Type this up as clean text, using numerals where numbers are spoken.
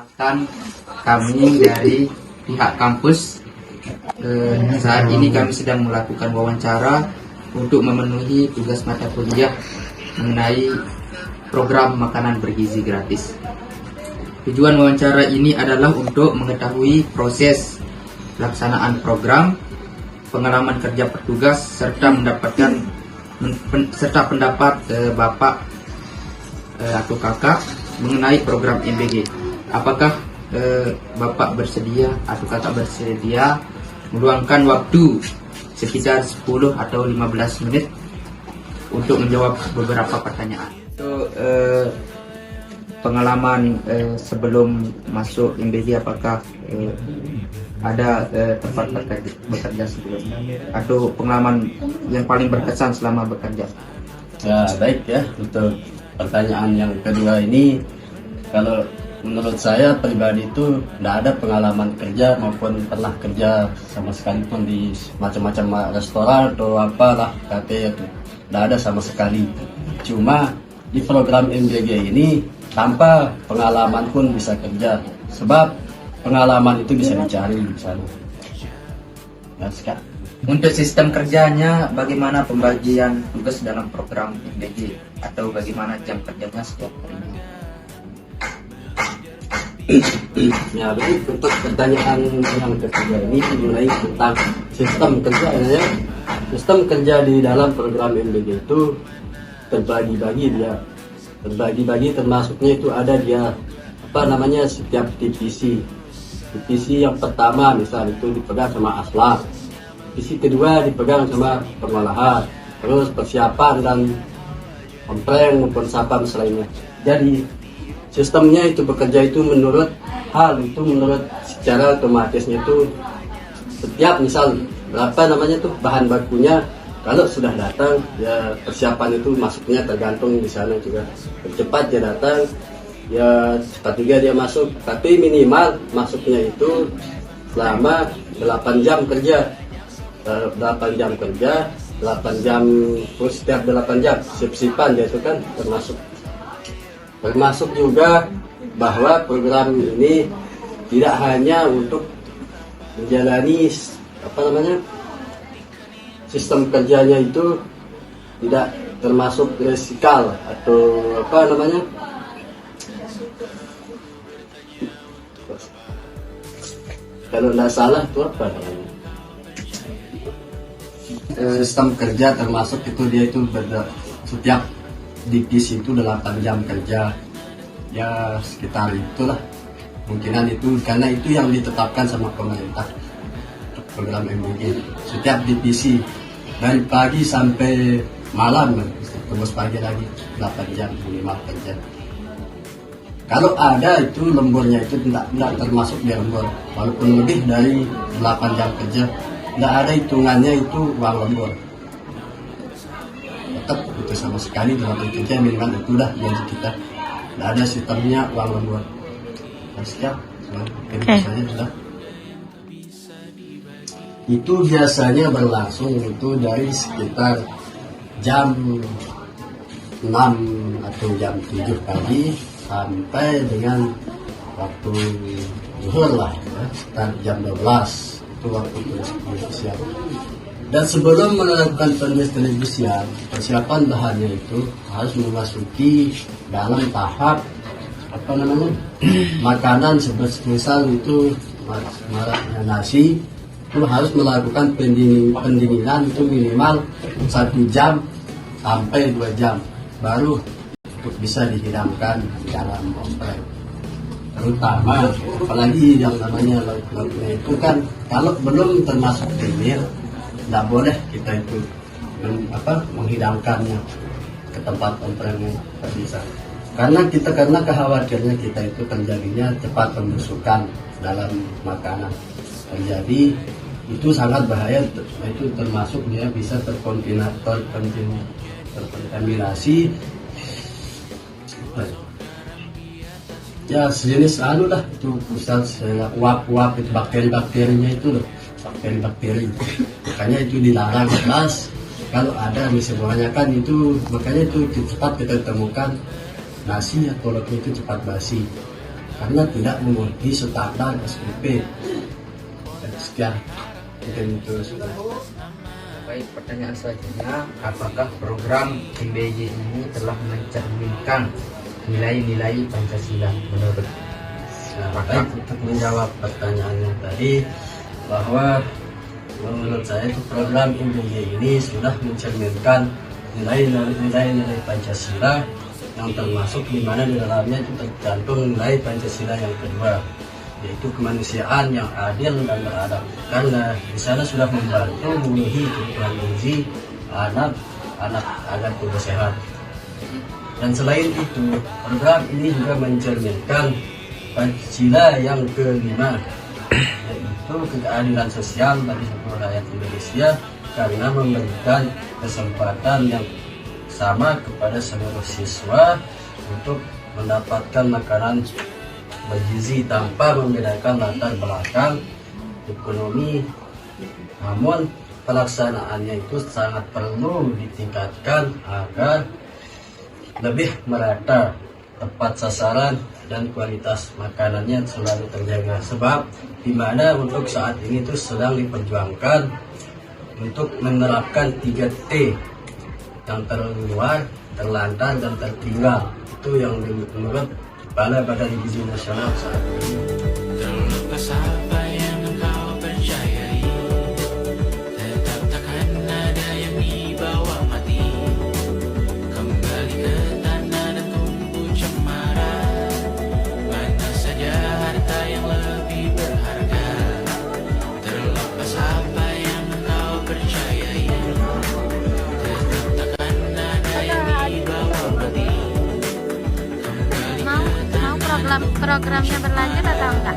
Perkenalkan, kami dari pihak kampus. Saat ini kami sedang melakukan wawancara untuk memenuhi tugas mata kuliah mengenai program makanan bergizi gratis. Tujuan wawancara ini adalah untuk mengetahui proses pelaksanaan program, pengalaman kerja petugas, serta mendapatkan pendapat Bapak atau Kakak mengenai program MBG. Apakah Bapak bersedia atau Kakak bersedia meluangkan waktu sekitar 10 atau 15 menit untuk menjawab beberapa pertanyaan. Untuk pengalaman sebelum masuk MBG, apakah ada tempat bekerja sebelumnya atau pengalaman yang paling berkesan selama bekerja? Ya, baik ya. Untuk pertanyaan yang kedua ini, kalau menurut saya pribadi itu tidak ada pengalaman kerja maupun pernah kerja sama sekali pun di macam-macam restoran atau apalah kafe itu, tidak ada sama sekali. Cuma di program MBG ini tanpa pengalaman pun bisa kerja, sebab pengalaman itu bisa dicari di sana. Ya, sekarang. Untuk sistem kerjanya, bagaimana pembagian tugas dalam program MBG atau bagaimana jam kerjanya setiap harinya? Ya, baik. Untuk pertanyaan yang ketiga ini mengenai tentang sistem kerja ya. Sistem kerja di dalam program MBG itu terbagi-bagi dia. Terbagi-bagi termasuknya itu ada dia setiap divisi. Divisi yang pertama misal itu dipegang sama aslak. Divisi kedua dipegang sama pengolahan. Terus persiapan dan kompleng maupun sapam selainnya. Jadi sistemnya itu bekerja itu menurut secara otomatisnya itu setiap misal bahan bakunya, kalau sudah datang ya persiapan itu masuknya tergantung di sana juga. Cepat dia datang ya cepat juga dia masuk, tapi minimal masuknya itu selama 8 jam kerja. 8 jam kerja, 8 jam setiap 8 jam sip-sipan dia itu kan termasuk juga bahwa program ini tidak hanya untuk menjalani sistem kerjanya itu tidak termasuk resikal atau kalau tidak salah itu apa namanya, sistem kerja termasuk itu dia itu setiap divisi itu 8 jam kerja ya, sekitar itulah kemungkinan itu, karena itu yang ditetapkan sama pemerintah program MBG. Setiap divisi dari pagi sampai malam, terus pagi lagi 8 jam minimal kerja. Kalau ada itu lemburnya itu tidak termasuk di lembur, walaupun lebih dari 8 jam kerja tidak ada hitungannya itu uang lembur. Tetap itu sama sekali dalam kerja minimal itu dah gaji kita. Tidak ada sistemnya uang lembur. Siap, saja sudah. Itu biasanya berlangsung itu dari sekitar jam 6 atau jam 7 pagi sampai dengan waktu zuhur lah ya, sekitar jam 12 itu waktu pendistribusian. Dan sebelum melakukan pendistribusian, persiapan bahannya itu harus memasuki dalam tahap makanan semisal itu nasi itu harus melakukan pendinginan itu minimal 1 jam sampai 2 jam baru untuk bisa dihidangkan di dalam komplek. Terutama apalagi yang namanya lauk-lauknya itu kan kalau belum termasuk premier tidak boleh kita itu menghidangkannya ke tempat kompleknya, tidak bisa. Karena khawatirnya kita itu terjadinya cepat pembusukan dalam makanan terjadi, itu sangat bahaya. Itu termasuk dia bisa terkontaminasi ya sejenis lah itu uap itu bakteri-bakterinya itu loh, bakteri-bakteri, makanya itu dilarang jelas. Kalau ada misalnya kan itu, makanya itu cepat kita temukan nasi atau lauk itu cepat basi. karena tidak mengerti standar SPP. Sekian, mungkin itu sudah. Baik, pertanyaan selanjutnya, apakah program MBJ ini telah mencerminkan nilai-nilai Pancasila menurut Baik, untuk menjawab pertanyaannya tadi, bahwa menurut saya itu program MBJ ini sudah mencerminkan nilai-nilai Pancasila, yang termasuk di mana di dalamnya itu tercantum nilai Pancasila yang kedua, yaitu kemanusiaan yang adil dan beradab. Karena di sana sudah membantu memenuhi kebutuhan gizi anak agar tubuh sehat. Dan selain itu, program ini juga mencerminkan Pancasila yang kelima, yaitu keadilan sosial bagi seluruh rakyat Indonesia, karena memberikan kesempatan yang sama kepada seluruh siswa untuk mendapatkan makanan bergizi tanpa membedakan latar belakang ekonomi. Namun pelaksanaannya itu sangat perlu ditingkatkan agar lebih merata, tepat sasaran, dan kualitas makanannya selalu terjaga. Sebab di mana untuk saat ini itu sedang diperjuangkan untuk menerapkan 3T yang terluar, terlantar, dan tertinggal. Itu yang menurut Kepala Badan Gizi Nasional saat ini. Terlepas apa yang engkau percayai, tetap takkan ada yang dibawa mati. Kembali ke tanah dan tumbuh cemara, mana saja harta yang lebih berharga. Terlepas apa yang engkau percayai, tetap takkan ada yang dibawa mati. Mau programnya berlanjut atau enggak?